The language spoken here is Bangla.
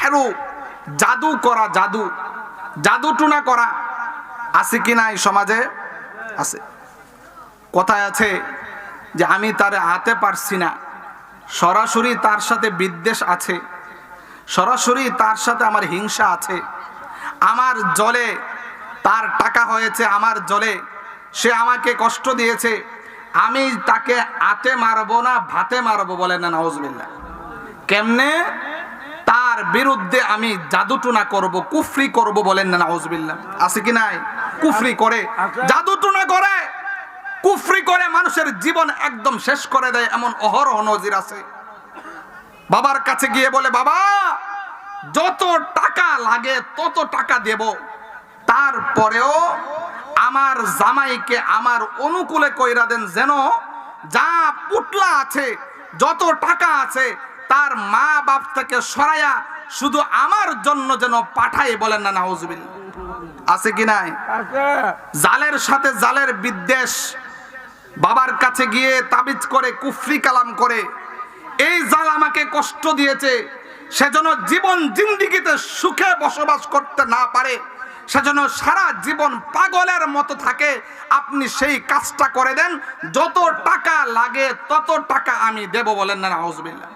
সেহরু, জাদু করা, জাদু টুনা করা আছে কি না এই সমাজে? আছে। কথায় আছে যে আমি তারে আতে পারছি না, সরাসরি তার সাথে বিদ্বেষ আছে, সরাসরি তার সাথে আমার হিংসা আছে। আমার জলে তার টাকা হয়েছে, আমার জলে সে আমাকে কষ্ট দিয়েছে, আমি তাকে আতে মারবো না ভাতে মারবো, বলেন না নাউজুবিল্লাহ। কেমনে? তার বিরুদ্ধে আমি জাদুটুনা করব, কুফরি করব, বলেন না নাউজুবিল্লাহ। আছে কি নাই? কুফরি করে, জাদুটুনা করে, কুফরি করে মানুষের জীবন একদম শেষ করে দেয়, এমন অহরহ নজির আছে। বাবার কাছে গিয়ে বলে, বাবা যত টাকা লাগে তত টাকা দেব, তারপরেও আমার জামাইকে আমার অনুকূলে কইরা দেন, যেন যা পুটলা আছে, যত টাকা আছে, তার মা বাপ থেকে সরাইয়া শুধু আমার জন্য যেন পাঠায়, বলেন না নাউজুবিল্লাহ। আছে কি নাই? জালের সাথে জালের বিদ্বেষ, বাবার কাছে গিয়ে তাবিজ করে, কুফরি কালাম করে, এই জাল আমাকে কষ্ট দিয়েছে, সেজন্য জীবন জিন্দিগিতে সুখে বসবাস করতে না পারে, সেজন্য সারা জীবন পাগলের মতো থাকে, আপনি সেই কাজটা করে দেন, যত টাকা লাগে তত টাকা আমি দেব, বলেন না নাউজুবিল্লাহ।